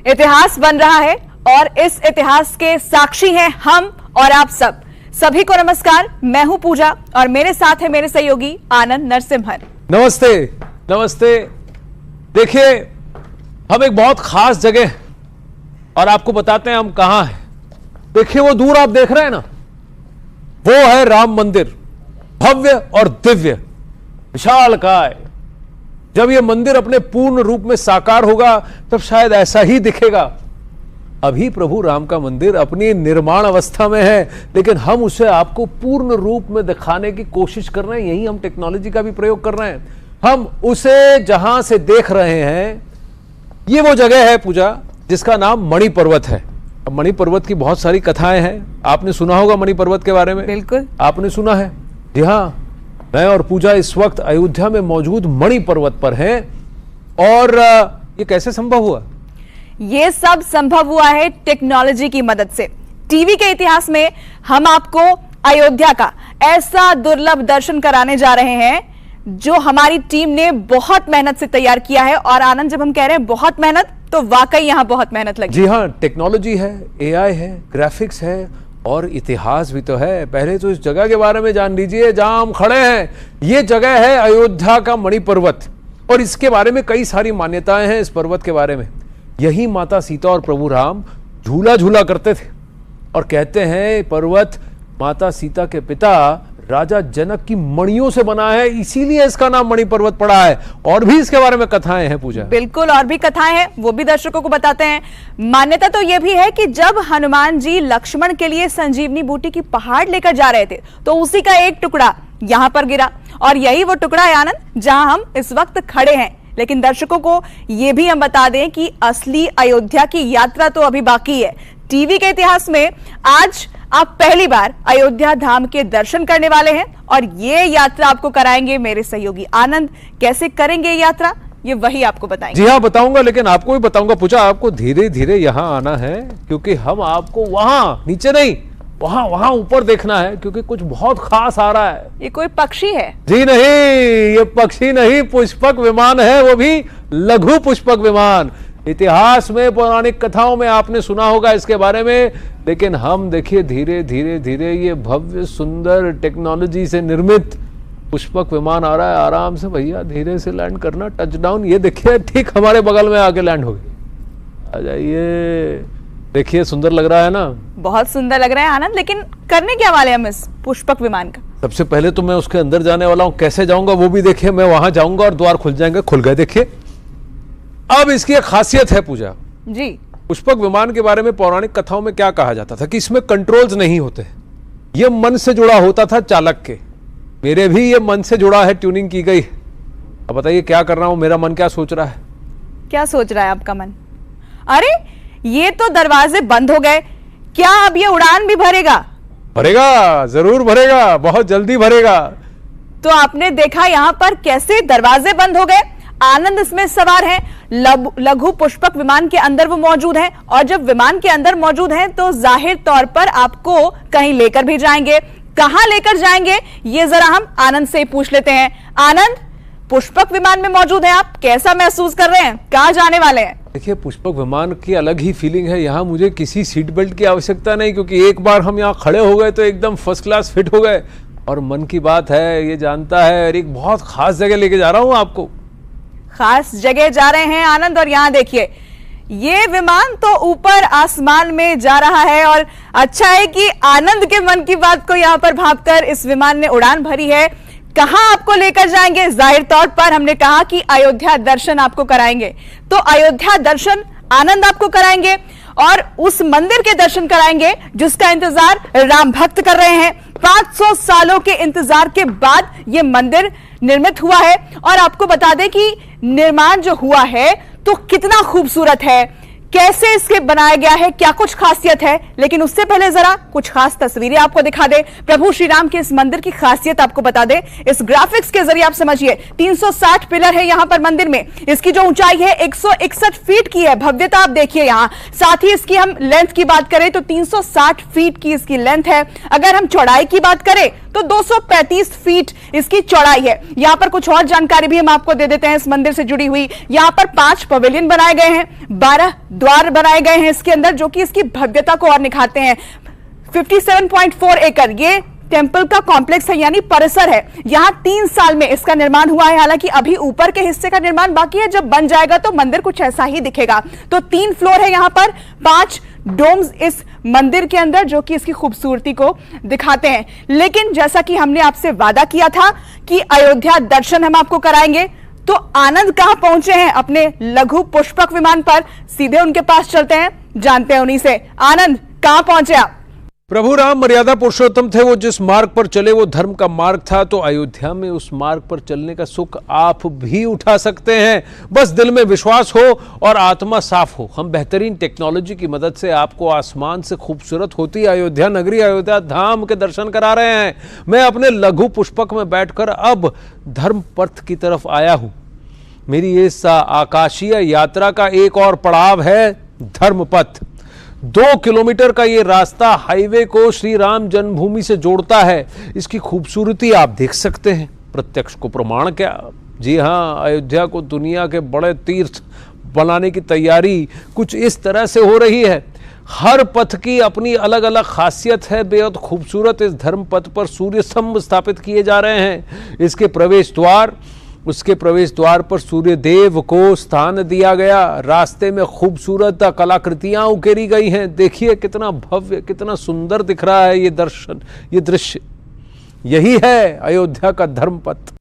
इतिहास बन रहा है और इस इतिहास के साक्षी हैं हम और आप सब। सभी को नमस्कार, मैं हूं पूजा और मेरे साथ है मेरे सहयोगी आनंद नरसिम्हन। नमस्ते। नमस्ते। देखिए, हम एक बहुत खास जगह और आपको बताते हैं हम कहां हैं। देखिए, वो दूर आप देख रहे हैं ना, वो है राम मंदिर, भव्य और दिव्य, विशालकाय। जब ये मंदिर अपने पूर्ण रूप में साकार होगा तब शायद ऐसा ही दिखेगा। अभी प्रभु राम का मंदिर अपनी निर्माण अवस्था में है, लेकिन हम उसे आपको पूर्ण रूप में दिखाने की कोशिश कर रहे हैं। यही हम टेक्नोलॉजी का भी प्रयोग कर रहे हैं। हम उसे जहां से देख रहे हैं, ये वो जगह है पूजा जिसका नाम मणि पर्वत है। अब मणि पर्वत की बहुत सारी कथाएं हैं, आपने सुना होगा मणि पर्वत के बारे में। बिल्कुल आपने सुना है। जी हाँ, मैं और पूजा इस वक्त अयोध्या में मौजूद मणि पर्वत पर हैं। और ये कैसे संभव हुआ? ये सब संभव हुआ है टेक्नोलॉजी की मदद से। टीवी के इतिहास में हम आपको अयोध्या का ऐसा दुर्लभ दर्शन कराने जा रहे हैं जो हमारी टीम ने बहुत मेहनत से तैयार किया है। और आनंद, जब हम कह रहे हैं बहुत मेहनत, तो वाकई यहां बहुत मेहनत लगी। जी हाँ, टेक्नोलॉजी है, एआई है, ग्राफिक्स है और इतिहास भी तो है। पहले तो इस जगह के बारे में जान लीजिए जहां हम खड़े हैं। ये जगह है अयोध्या का मणि पर्वत और इसके बारे में कई सारी मान्यताएं हैं। इस पर्वत के बारे में यही माता सीता और प्रभु राम झूला झूला करते थे और कहते हैं पर्वत माता सीता के पिता राजा जनक की मणियों से बना है, इसीलिए इसका नाम मणि पर्वत पड़ा है। और भी इसके बारे में कथाएं हैं पूजा। बिल्कुल, और भी कथाएं हैं, वो भी दर्शकों को बताते हैं। मान्यता तो यह भी है कि जब हनुमान जी लक्ष्मण के लिए संजीवनी बूटी की पहाड़ लेकर जा रहे थे तो उसी का एक टुकड़ा यहां पर गिरा और यही वो टुकड़ा है आनंद जहां हम इस वक्त खड़े हैं। लेकिन दर्शकों को यह भी हम बता दें कि असली अयोध्या की यात्रा तो अभी बाकी है। टीवी के इतिहास में आज आप पहली बार अयोध्या धाम के दर्शन करने वाले हैं और ये यात्रा आपको कराएंगे मेरे सहयोगी आनंद। कैसे करेंगे ये यात्रा, ये वही आपको बताएंगे। जी हाँ, बताऊंगा, लेकिन आपको भी बताऊंगा पूजा, आपको धीरे धीरे यहाँ आना है क्योंकि हम आपको वहां नीचे नहीं, वहां ऊपर देखना है क्योंकि कुछ बहुत खास आ रहा है। ये कोई पक्षी है? जी नहीं, ये पक्षी नहीं, पुष्पक विमान है, वो भी लघु पुष्पक विमान। इतिहास में, पौराणिक कथाओं में आपने सुना होगा इसके बारे में, लेकिन हम देखिए धीरे धीरे धीरे ये भव्य सुंदर टेक्नोलॉजी से निर्मित पुष्पक विमान आ रहा है। आराम से भैया, धीरे से लैंड करना, टच डाउन। ये देखिए ठीक हमारे बगल में आके लैंड हो गई। आ जाइए, देखिए सुंदर लग रहा है ना? बहुत सुंदर लग रहा है आनंद। लेकिन करने क्या वाले हम इस पुष्पक विमान का? सबसे पहले तो मैं उसके अंदर जाने वाला हूँ। कैसे जाऊंगा वो भी देखिए। मैं वहां जाऊंगा और द्वार खुल जाएंगे। खुल गए, देखिए। अब इसकी एक खासियत है पूजा जी। पुष्पक विमान के बारे में पौराणिक कथाओं में क्या कहा जाता था कि इसमें कंट्रोल्स नहीं होते, ये मन से जुड़ा होता था चालक के। मेरे भी ये मन से जुड़ा है, ट्यूनिंग की गई। अब बताइए क्या कर रहा हूं, मेरा मन क्या सोच रहा है? क्या सोच रहा है आपका मन? अरे ये तो दरवाजे बंद हो गए, क्या अब ये उड़ान भी भरेगा? भरेगा, जरूर भरेगा, बहुत जल्दी भरेगा। तो आपने देखा यहाँ पर कैसे दरवाजे बंद हो गए। आनंद इसमें सवार है, लघु पुष्पक विमान के अंदर वो मौजूद है और जब विमान के अंदर मौजूद है तो जाहिर तौर पर आपको कहीं लेकर भी जाएंगे। कहां लेकर जाएंगे ये जरा हम आनंद से पूछ लेते हैं। आनंद, पुष्पक विमान में मौजूद है आप, कैसा महसूस कर रहे हैं? कहां जाने वाले हैं? देखिए, पुष्पक विमान की अलग ही फीलिंग है। यहाँ मुझे किसी सीट बेल्ट की आवश्यकता नहीं क्योंकि एक बार हम यहाँ खड़े हो गए तो एकदम फर्स्ट क्लास फिट हो गए। और मन की बात है, ये जानता है, और एक बहुत खास जगह लेके जा रहा हूँ आपको। खास जगह जा रहे हैं आनंद, और यहां देखिए ये विमान तो ऊपर आसमान में जा रहा है और अच्छा है कि आनंद के मन की बात को यहां पर भांपकर इस विमान ने उड़ान भरी है। कहां आपको लेकर जाएंगे? जाहिर तौर पर हमने कहा कि अयोध्या दर्शन आपको कराएंगे, तो अयोध्या दर्शन आनंद आपको कराएंगे और उस मंदिर के दर्शन कराएंगे जिसका इंतजार राम भक्त कर रहे हैं। 500 सालों के इंतजार के बाद यह मंदिर निर्मित हुआ है और आपको बता दें कि निर्माण जो हुआ है तो कितना खूबसूरत है, कैसे इसके बनाया गया है, क्या कुछ खासियत है। लेकिन उससे पहले जरा कुछ खास तस्वीरें आपको दिखा दे। प्रभु श्री राम के इस मंदिर की खासियत आपको बता दे इस ग्राफिक्स के जरिए आप समझिए। 360 पिलर है यहां पर मंदिर में। इसकी जो ऊंचाई है 161 फीट की है। भव्यता आप देखिए यहां। साथ ही इसकी हम लेंथ की बात करें तो 360 फीट की इसकी लेंथ है। अगर हम चौड़ाई की बात करें तो 235 फीट इसकी चौड़ाई है। यहां पर कुछ और जानकारी भी हम आपको दे देते हैं इस मंदिर से जुड़ी हुई। यहां पर 5 पवेलियन बनाए गए हैं, 12 द्वार बनाए गए हैं इसके अंदर, जो कि इसकी भव्यता को और निखारते हैं। 57.4 एकड़ ये टेंपल का कॉम्प्लेक्स है, यानी परिसर है। यहां 3 साल में इसका निर्माण हुआ है। हालांकि अभी ऊपर के हिस्से का निर्माण बाकी है, जब बन जाएगा तो मंदिर कुछ ऐसा ही दिखेगा। तो 3 फ्लोर है यहां पर, 5 डोम्स इस मंदिर के अंदर, जो कि इसकी खूबसूरती को दिखाते हैं। लेकिन जैसा कि हमने आपसे वादा किया था कि अयोध्या दर्शन हम आपको कराएंगे, तो आनंद कहां पहुंचे हैं अपने लघु पुष्पक विमान पर। सीधे उनके पास चलते हैं, जानते हैं उन्हीं से। आनंद, कहां पहुंचे आप? प्रभु राम मर्यादा पुरुषोत्तम थे, वो जिस मार्ग पर चले वो धर्म का मार्ग था। तो अयोध्या में उस मार्ग पर चलने का सुख आप भी उठा सकते हैं, बस दिल में विश्वास हो और आत्मा साफ हो। हम बेहतरीन टेक्नोलॉजी की मदद से आपको आसमान से खूबसूरत होती अयोध्या नगरी, अयोध्या धाम के दर्शन करा रहे हैं। मैं अपने लघु पुष्पक में बैठकर अब धर्म पथ की तरफ आया हूं। मेरी इस आकाशीय यात्रा का एक और पड़ाव है धर्म पथ। 2 किलोमीटर का ये रास्ता हाईवे को श्री राम जन्मभूमि से जोड़ता है। इसकी खूबसूरती आप देख सकते हैं, प्रत्यक्ष को प्रमाण क्या। जी हाँ, अयोध्या को दुनिया के बड़े तीर्थ बनाने की तैयारी कुछ इस तरह से हो रही है। हर पथ की अपनी अलग अलग खासियत है। बेहद खूबसूरत इस धर्म पथ पर सूर्य स्तंभ स्थापित किए जा रहे हैं। इसके प्रवेश द्वार, उसके प्रवेश द्वार पर सूर्य देव को स्थान दिया गया। रास्ते में खूबसूरत कलाकृतियां उकेरी गई हैं। देखिए कितना भव्य, कितना सुंदर दिख रहा है ये दर्शन, ये दृश्य। यही है अयोध्या का धर्म पथ।